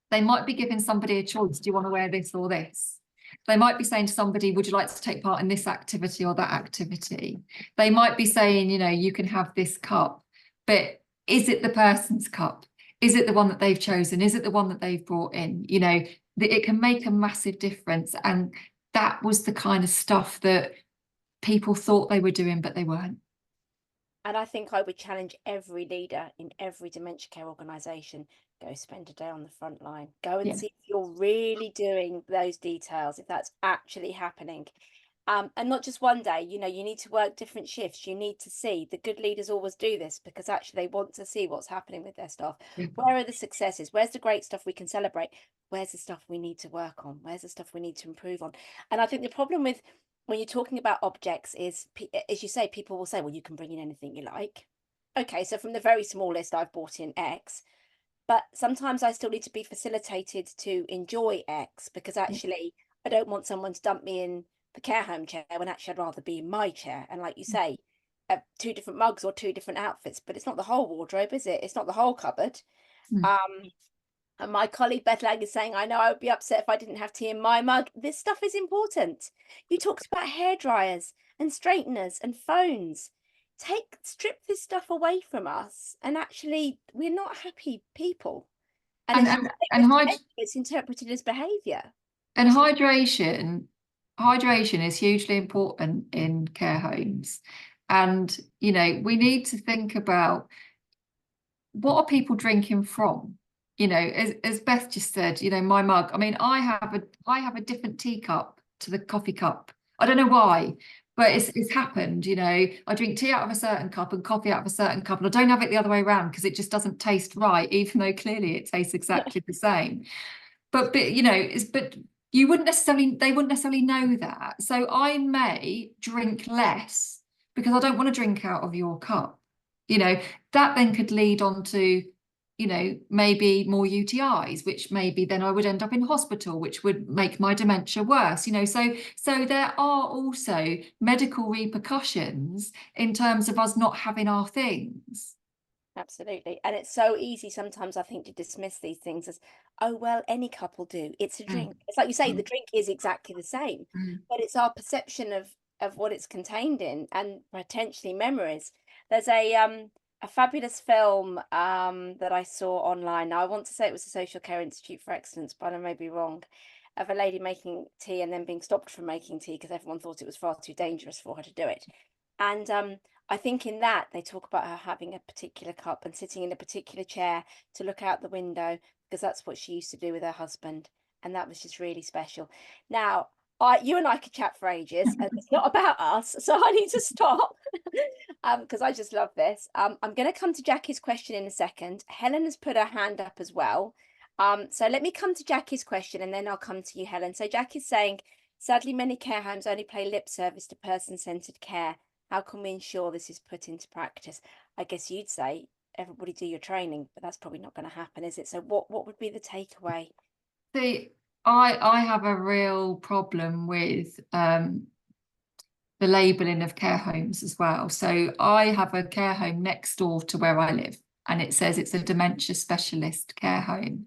they might be giving somebody a choice. Do you want to wear this or this? They might be saying to somebody, would you like to take part in this activity or that activity? They might be saying, you know, you can have this cup, but is it the person's cup? Is it the one that they've chosen? Is it the one that they've brought in? You know, it can make a massive difference. And that was the kind of stuff that people thought they were doing, but they weren't. And I think I would challenge every leader in every dementia care organisation, go spend a day on the front line, go and see if you're really doing those details, if that's actually happening. And not just one day, you know, you need to work different shifts. You need to see, the good leaders always do this because actually they want to see what's happening with their staff. Where are the successes? Where's the great stuff we can celebrate? Where's the stuff we need to work on? Where's the stuff we need to improve on? And I think the problem with, when you're talking about objects is, as you say, people will say, well, you can bring in anything you like. okay, so from the very smallest, I've bought in X, but sometimes I still need to be facilitated to enjoy X, because actually I don't want someone to dump me in the care home chair when actually I'd rather be in my chair. And like you say, 2 different mugs or 2 different outfits, but it's not the whole wardrobe, is it? It's not the whole cupboard. Mm. And my colleague Beth Lang is saying, I know I would be upset if I didn't have tea in my mug. This stuff is important. You talked about hair dryers and straighteners and phones. Strip this stuff away from us, and actually we're not happy people. And it's interpreted as behaviour. And hydration is hugely important in care homes. And, you know, we need to think about, what are people drinking from? You know, as Beth just said, you know, my mug, I mean, I have a different teacup to the coffee cup. I don't know why, but it's happened, you know. I drink tea out of a certain cup and coffee out of a certain cup, and I don't have it the other way around because it just doesn't taste right, even though clearly it tastes exactly the same. But you know, but they wouldn't necessarily know that. So I may drink less because I don't want to drink out of your cup. You know, that then could lead on to, you know, maybe more UTIs, which maybe then I would end up in hospital, which would make my dementia worse. You know, so there are also medical repercussions in terms of us not having our things. Absolutely. And it's so easy sometimes, I think, to dismiss these things as, oh, well, any couple do. It's a drink. It's like you say, the drink is exactly the same, but it's our perception of what it's contained in, and potentially memories. There's a fabulous film that I saw online. Now, I want to say it was the Social Care Institute for Excellence, but I may be wrong, of a lady making tea and then being stopped from making tea because everyone thought it was far too dangerous for her to do it. And I think in that they talk about her having a particular cup and sitting in a particular chair to look out the window, because that's what she used to do with her husband. And that was just really special. Now, you and I could chat for ages, and it's not about us, so I need to stop because I just love this. I'm going to come to Jackie's question in a second. Helen has put her hand up as well. So let me come to Jackie's question, and then I'll come to you, Helen. So Jackie's saying, sadly, many care homes only pay lip service to person-centered care. How can we ensure this is put into practice? I guess you'd say everybody do your training, but that's probably not going to happen, is it? So what would be the takeaway? See, I have a real problem with the labelling of care homes as well. So I have a care home next door to where I live, and it says it's a dementia specialist care home.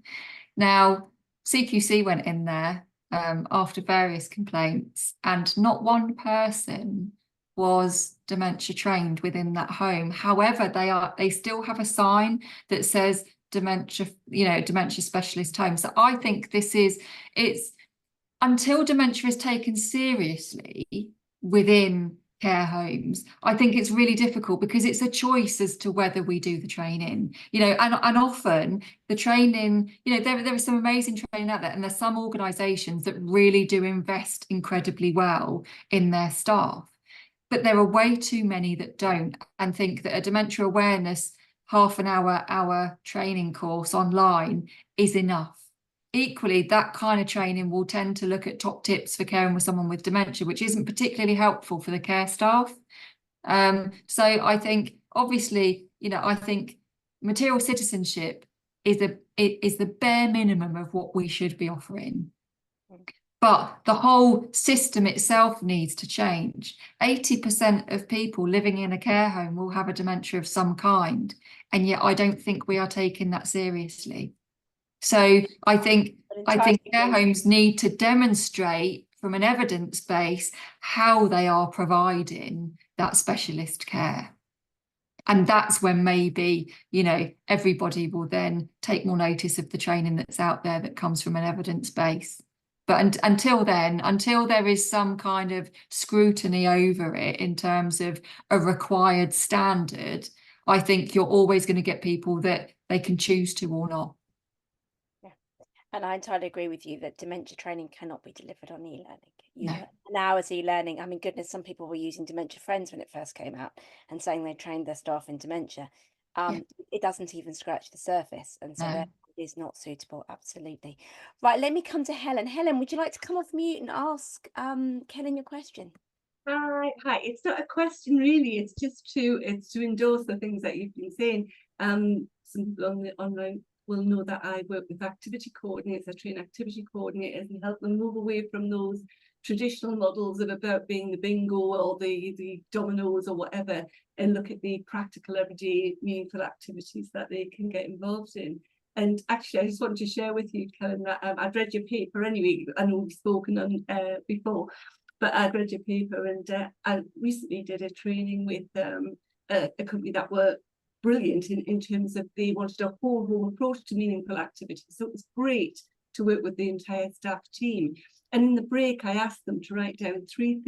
Now, CQC went in there after various complaints, and not one person was dementia trained within that home. However, they still have a sign that says dementia, you know, dementia specialist home. So I think it's until dementia is taken seriously within care homes, I think it's really difficult, because it's a choice as to whether we do the training, you know, and often the training, you know, there is some amazing training out there, and there's some organizations that really do invest incredibly well in their staff. But there are way too many that don't, and think that a dementia awareness half an hour training course online is enough. Equally, that kind of training will tend to look at top tips for caring with someone with dementia, which isn't particularly helpful for the care staff. So I think, obviously, you know, I think material citizenship is the bare minimum of what we should be offering. But the whole system itself needs to change. 80% of people living in a care home will have a dementia of some kind, and yet I don't think we are taking that seriously. So I think care homes need to demonstrate from an evidence base how they are providing that specialist care. And that's when maybe, you know, everybody will then take more notice of the training that's out there that comes from an evidence base. But until then, until there is some kind of scrutiny over it in terms of a required standard, I think you're always going to get people that they can choose to or not. Yeah, and I entirely agree with you that dementia training cannot be delivered on e-learning. Now as e-learning, I mean, goodness, some people were using Dementia Friends when it first came out and saying they trained their staff in dementia. It doesn't even scratch the surface, and so that is not suitable. Absolutely. Right, let me come to Helen. Helen, would you like to come off mute and ask Kellyn your question? Hi. It's not a question really. It's to endorse the things that you've been saying. Some people on the online will know that I work with activity coordinators. I train activity coordinators and help them move away from those traditional models of about being the bingo or the dominoes or whatever, and look at the practical, everyday, meaningful activities that they can get involved in. And actually, I just wanted to share with you, Kellyn, that I've read your paper anyway. I know we've spoken on before, but I'd read your paper, and I recently did a training with a company that were brilliant in terms of they wanted a whole home approach to meaningful activity. So it was great to work with the entire staff team. And in the break, I asked them to write down three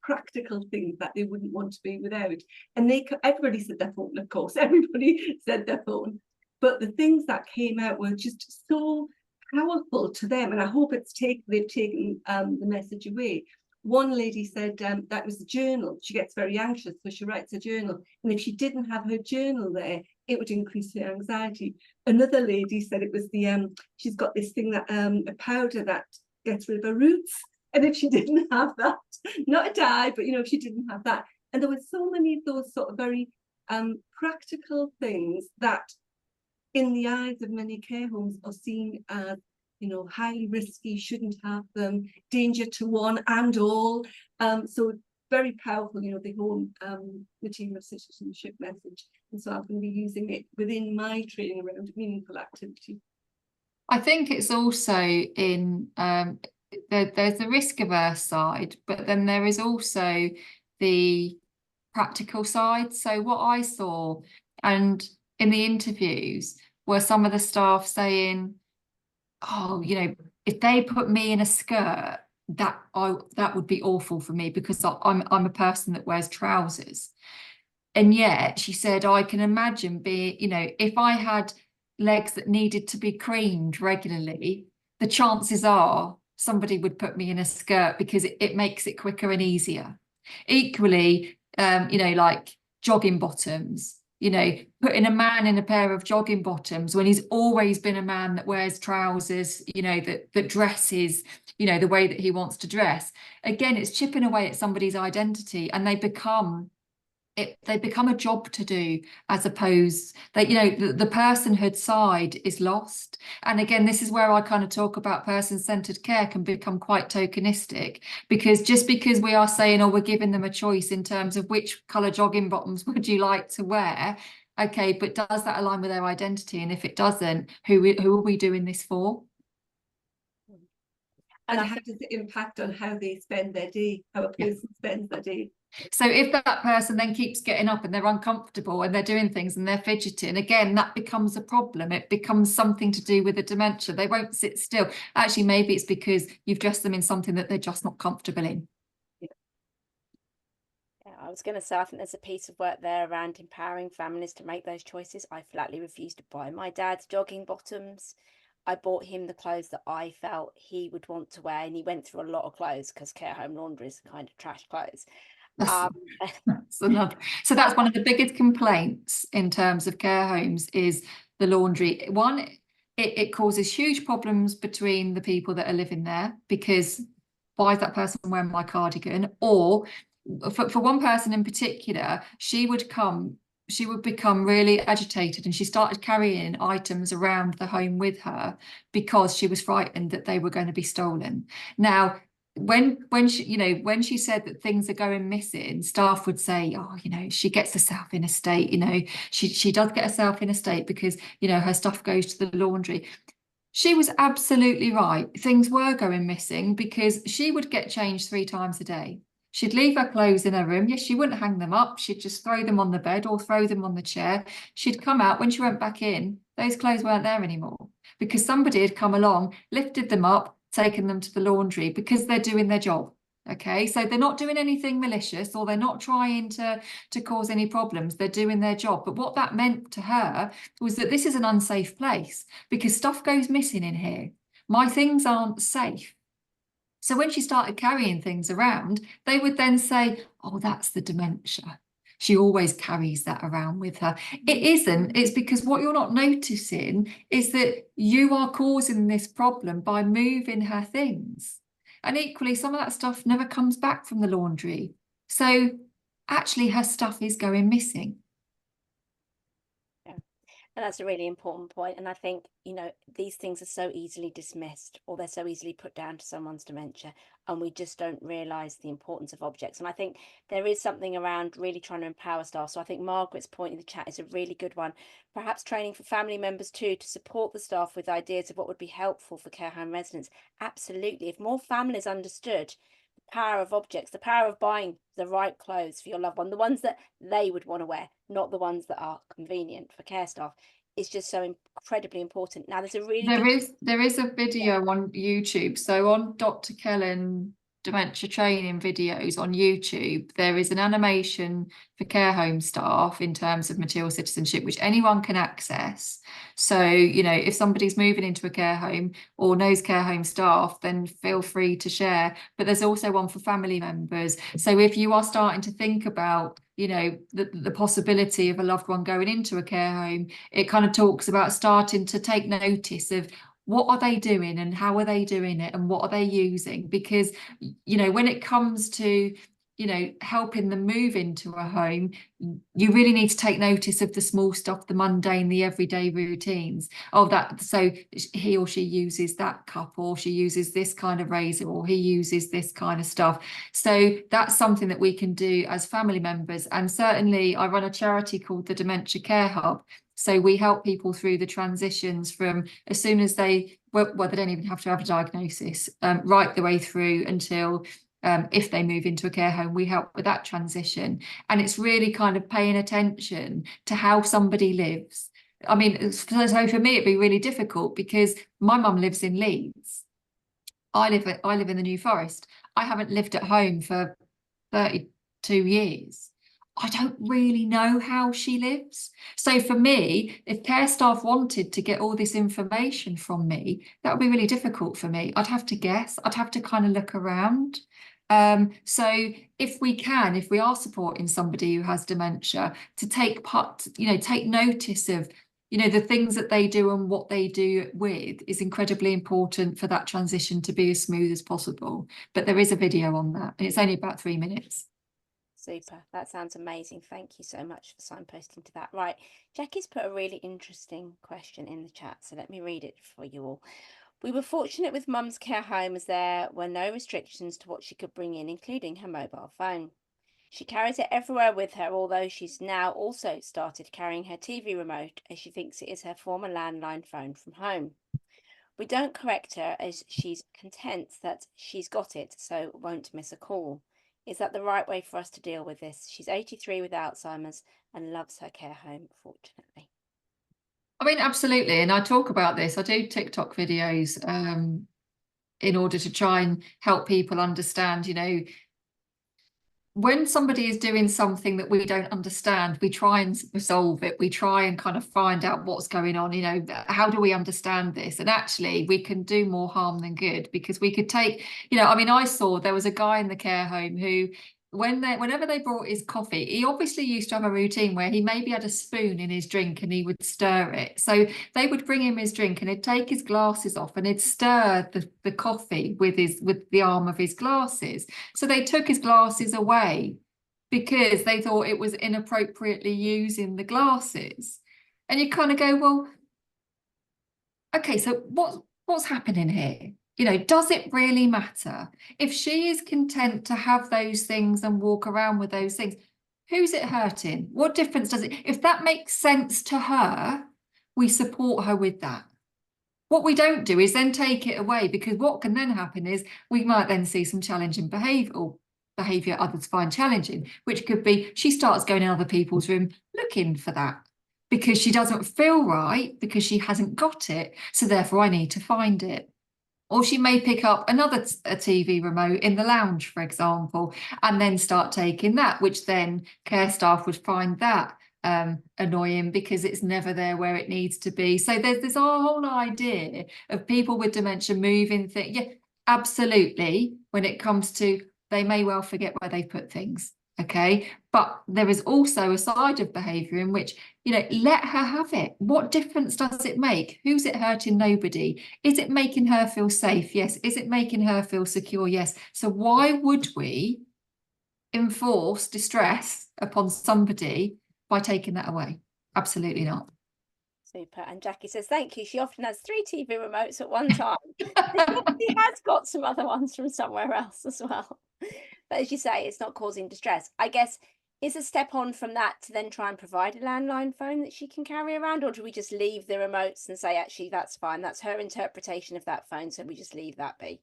practical things that they wouldn't want to be without. And everybody said their phone, of course, everybody said their phone. But the things that came out were just so powerful to them. And I hope they've taken the message away. One lady said that was the journal. She gets very anxious, so she writes a journal. And if she didn't have her journal there, it would increase her anxiety. Another lady said it was she's got this thing that a powder that gets rid of her roots. And if she didn't have that, not a dye, but if she didn't have that. And there were so many of those sort of very practical things that in the eyes of many care homes are seen as highly risky, shouldn't have them, danger to one and all. So very powerful, the whole material citizenship message. And so I'm going to be using it within my training around meaningful activity. I think it's also in there's the risk averse side, but then there is also the practical side. So what I saw and in the interviews were some of the staff saying, oh, if they put me in a skirt, that would be awful for me because I'm a person that wears trousers. And yet she said, I can imagine if I had legs that needed to be creamed regularly, the chances are somebody would put me in a skirt because it makes it quicker and easier. Equally, like jogging bottoms. Putting a man in a pair of jogging bottoms when he's always been a man that wears trousers, that dresses, the way that he wants to dress. Again, it's chipping away at somebody's identity, and they become a job to do, as opposed that the personhood side is lost. And again, this is where I kind of talk about person-centered care can become quite tokenistic, because just because we are saying, we're giving them a choice in terms of which colour jogging bottoms would you like to wear, okay, but does that align with their identity? And if it doesn't, who are we doing this for? And how does it impact on how they spend their day, how a person spends their day? So if that person then keeps getting up and they're uncomfortable and they're doing things and they're fidgeting, again, that becomes a problem. It becomes something to do with the dementia. They won't sit still. Actually, maybe it's because you've dressed them in something that they're just not comfortable in. Yeah, I was going to say, I think there's a piece of work there around empowering families to make those choices. I flatly refused to buy my dad's jogging bottoms. I bought him the clothes that I felt he would want to wear, and he went through a lot of clothes because care home laundry is kind of trash clothes. So that's one of the biggest complaints in terms of care homes is the laundry. One, it causes huge problems between the people that are living there, because why is that person wearing my cardigan? Or for one person in particular, she would become really agitated, and she started carrying items around the home with her because she was frightened that they were going to be stolen. Now, when she said that things are going missing, staff would say, she gets herself in a state, she does get herself in a state because her stuff goes to the laundry. She was absolutely right. Things were going missing because she would get changed 3 times a day. She'd leave her clothes in her room. Yes, she wouldn't hang them up. She'd just throw them on the bed or throw them on the chair. She'd come out. When she went back in, those clothes weren't there anymore because somebody had come along, lifted them up, taken them to the laundry, because they're doing their job. Okay, so they're not doing anything malicious, or they're not trying to cause any problems. They're doing their job. But what that meant to her was that this is an unsafe place because stuff goes missing in here. My things aren't safe. So when she started carrying things around, they would then say, oh, that's the dementia. She always carries that around with her. It isn't. It's because what you're not noticing is that you are causing this problem by moving her things. And equally, some of that stuff never comes back from the laundry. So actually her stuff is going missing. And that's a really important point. And I think, these things are so easily dismissed, or they're so easily put down to someone's dementia, and we just don't realise the importance of objects. And I think there is something around really trying to empower staff. So I think Margaret's point in the chat is a really good one. Perhaps training for family members too, to support the staff with ideas of what would be helpful for care home residents. Absolutely. If more families understood the power of objects, the power of buying the right clothes for your loved one, the ones that they would want to wear, not the ones that are convenient for care staff, is just so incredibly important. Now, there's a really there is a video on YouTube. So on Dr. Kellyn dementia training videos on YouTube, there is an animation for care home staff in terms of material citizenship, which anyone can access. So, if somebody's moving into a care home or knows care home staff, then feel free to share. But there's also one for family members. So if you are starting to think about, the possibility of a loved one going into a care home, it kind of talks about starting to take notice of what are they doing and how are they doing it and what are they using? Because, when it comes to, helping them move into a home, you really need to take notice of the small stuff, the mundane, the everyday routines of that. So he or she uses that cup, or she uses this kind of razor, or he uses this kind of stuff. So that's something that we can do as family members. And certainly I run a charity called the Dementia Care Hub. So we help people through the transitions from as soon as they don't even have to have a diagnosis, right the way through until if they move into a care home, we help with that transition. And it's really kind of paying attention to how somebody lives. I mean, so for me, it'd be really difficult because my mum lives in Leeds. I live in the New Forest. I haven't lived at home for 32 years. I don't really know how she lives. So for me, if care staff wanted to get all this information from me, that would be really difficult for me. I'd have to guess. I'd have to kind of look around. So if we are supporting somebody who has dementia, to take notice of, the things that they do and what they do with is incredibly important for that transition to be as smooth as possible. But there is a video on that, and it's only about 3 minutes. Super. That sounds amazing. Thank you so much for signposting to that. Right. Jackie's put a really interesting question in the chat, so let me read it for you all. We were fortunate with Mum's care home as there were no restrictions to what she could bring in, including her mobile phone. She carries it everywhere with her, although she's now also started carrying her TV remote as she thinks it is her former landline phone from home. We don't correct her as she's content that she's got it, so won't miss a call. Is that the right way for us to deal with this? She's 83 with Alzheimer's and loves her care home, fortunately. I mean, absolutely. And I talk about this. I do TikTok videos in order to try and help people understand, when somebody is doing something that we don't understand, we try and resolve it. We try and kind of find out what's going on. How do we understand this? And actually, we can do more harm than good, because we could take, I saw there was a guy in the care home who, whenever they brought his coffee, he obviously used to have a routine where he maybe had a spoon in his drink and he would stir it. So they would bring him his drink and he'd take his glasses off and he'd stir the coffee with the arm of his glasses. So they took his glasses away because they thought it was inappropriately using the glasses. And you kind of go, well, okay, so what's happening here? Does it really matter? If she is content to have those things and walk around with those things, who's it hurting? What difference does it? If that makes sense to her, we support her with that. What we don't do is then take it away, because what can then happen is we might then see some challenging behaviour others find challenging, which could be she starts going in other people's room looking for that because she doesn't feel right, because she hasn't got it. So therefore I need to find it. Or she may pick up a TV remote in the lounge, for example, and then start taking that, which then care staff would find that annoying because it's never there where it needs to be. So there's this whole idea of people with dementia moving things. Yeah, absolutely. When it comes to, they may well forget where they put things. Okay, but there is also a side of behaviour in which, let her have it. What difference does it make? Who's it hurting? Nobody. Is it making her feel safe? Yes. Is it making her feel secure? Yes. So why would we enforce distress upon somebody by taking that away. Absolutely not. Super. And Jackie says, thank you. She often has 3 TV remotes at one time. She has got some other ones from somewhere else as well. But as you say, it's not causing distress. I guess, is a step on from that to then try and provide a landline phone that she can carry around? Or do we just leave the remotes and say, actually, that's fine. That's her interpretation of that phone. So we just leave that be.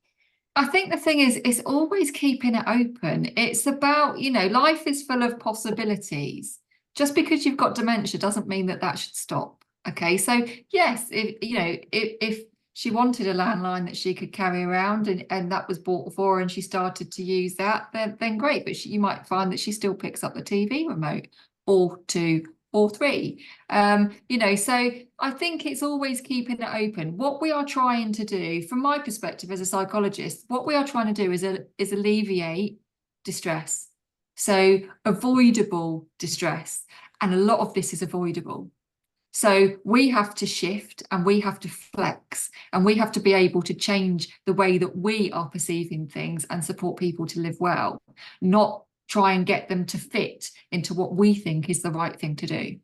I think the thing is, it's always keeping it open. It's about, you know, life is full of possibilities. Just because you've got dementia doesn't mean that that should stop. Okay, so yes, if she wanted a landline that she could carry around and that was bought for her and she started to use that, then great. But you might find that she still picks up the TV remote or 2 or 3. You know, so I think it's always keeping it open. What we are trying to do, from my perspective as a psychologist, what we are trying to do is alleviate distress. So avoidable distress. And a lot of this is avoidable. So we have to shift and we have to flex and we have to be able to change the way that we are perceiving things and support people to live well, not try and get them to fit into what we think is the right thing to do.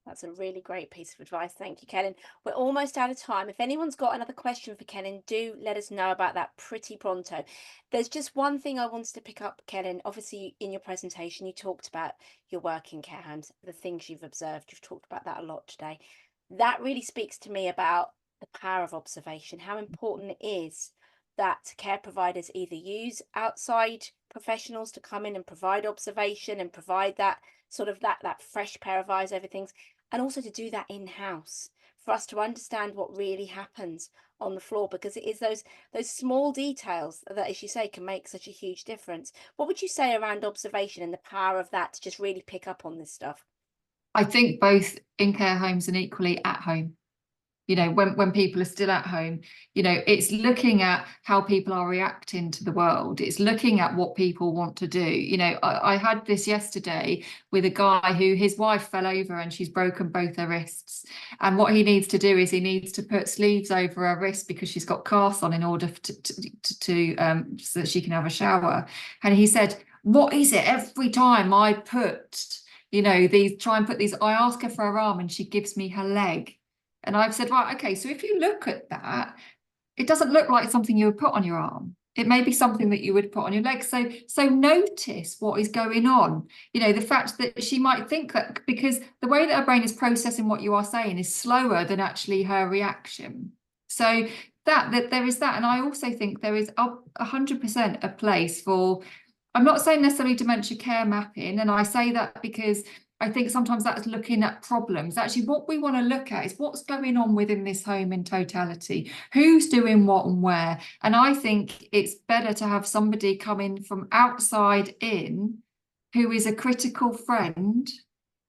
That's a really great piece of advice. Thank you, Kellyn. We're almost out of time. If anyone's got another question for Kellyn, do let us know about that pretty pronto. There's just one thing I wanted to pick up, Kellyn. Obviously, in your presentation, you talked about your work in care homes, the things you've observed. You've talked about that a lot today. That really speaks to me about the power of observation, how important it is that care providers either use outside professionals to come in and provide observation and provide that sort of that fresh pair of eyes over things, and also to do that in-house for us to understand what really happens on the floor, because it is those small details that, as you say, can make such a huge difference. What would you say around observation and the power of that to just really pick up on this stuff? I think both in care homes and equally at home. You know, when people are still at home, you know, it's looking at how people are reacting to the world. It's looking at what people want to do. You know, I had this yesterday with a guy who his wife fell over and she's broken both her wrists. And what he needs to do is he needs to put sleeves over her wrist because she's got casts on in order so that she can have a shower. And he said, what is it every time I put, you know, I ask her for her arm and she gives me her leg. And I've said, right, okay, so if you look at that, it doesn't look like something you would put on your arm. It may be something that you would put on your leg. So notice what is going on. You know, the fact that she might think that, because the way that her brain is processing what you are saying is slower than actually her reaction. So that there is that. And I also think there is 100% a place for, I'm not saying necessarily dementia care mapping, and I say that because I think sometimes that's looking at problems. Actually, what we want to look at is what's going on within this home in totality, who's doing what and where. And I think it's better to have somebody come in from outside in who is a critical friend,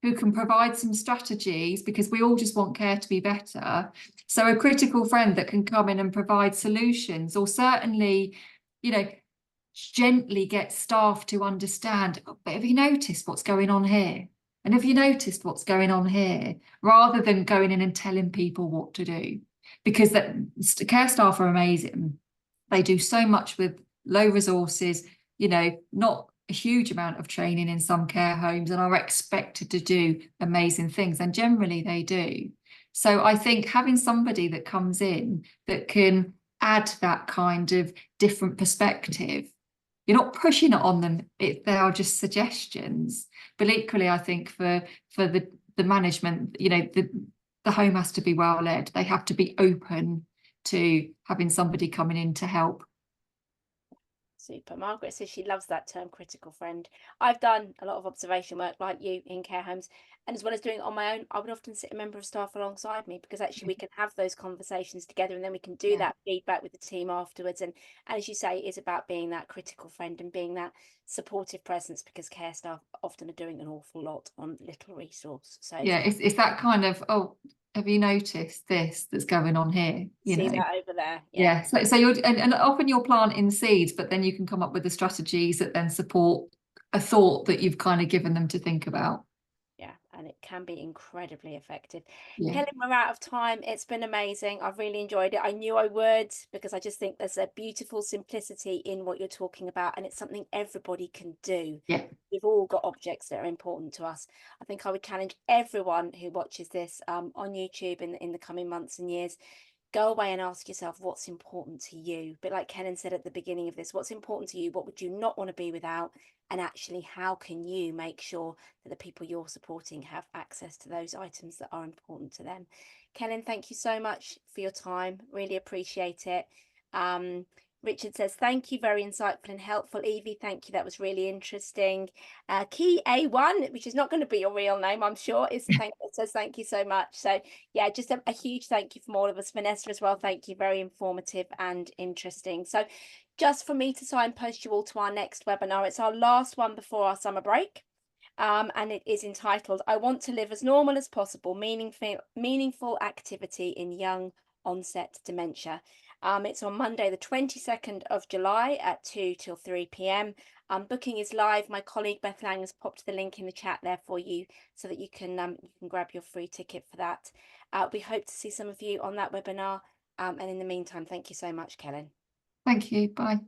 who can provide some strategies, because we all just want care to be better. So a critical friend that can come in and provide solutions, or certainly, you know, gently get staff to understand, oh, but have you noticed what's going on here? And have you noticed what's going on here? Rather than going in and telling people what to do. Because care staff are amazing. They do so much with low resources, you know, not a huge amount of training in some care homes, and are expected to do amazing things. And generally they do. So I think having somebody that comes in that can add that kind of different perspective, you're not pushing it on them, they are just suggestions. But equally, I think for the management, you know, the home has to be well led. They have to be open to having somebody coming in to help. Super. Margaret says she loves that term, critical friend. I've done a lot of observation work like you in care homes, and as well as doing it on my own, I would often sit a member of staff alongside me, because actually we can have those conversations together, and then we can do that feedback with the team afterwards. And as you say, it is about being that critical friend and being that supportive presence, because care staff often are doing an awful lot on little resource. So yeah, it's that kind of, oh, have you noticed this that's going on here? You see know, that over there. Yeah. So you're, and often you're planting seeds, but then you can come up with the strategies that then support a thought that you've kind of given them to think about. Yeah, and it can be incredibly effective. Yeah. Kellyn, we're out of time. It's been amazing. I've really enjoyed it. I knew I would, because I just think there's a beautiful simplicity in what you're talking about, and it's something everybody can do. Yeah. We've all got objects that are important to us. I think I would challenge everyone who watches this on YouTube in the coming months and years. Go away and ask yourself what's important to you. But like Kellyn said at the beginning of this, what's important to you? What would you not want to be without? And actually, how can you make sure that the people you're supporting have access to those items that are important to them? Kellyn, thank you so much for your time. Really appreciate it. Richard says, thank you, very insightful and helpful. Evie, thank you, that was really interesting. Key A1, which is not going to be your real name, I'm sure, says thank you so much. So yeah, just a huge thank you from all of us. Vanessa as well, thank you, very informative and interesting. So just for me to signpost you all to our next webinar, it's our last one before our summer break. And it is entitled, I Want to Live as Normal as Possible, Meaningful Activity in Young Onset Dementia. It's on Monday, the 22nd of July at 2 till 3 p.m. Booking is live. My colleague Beth Lang has popped the link in the chat there for you so that you can grab your free ticket for that. We hope to see some of you on that webinar. And in the meantime, thank you so much, Kellyn. Thank you. Bye.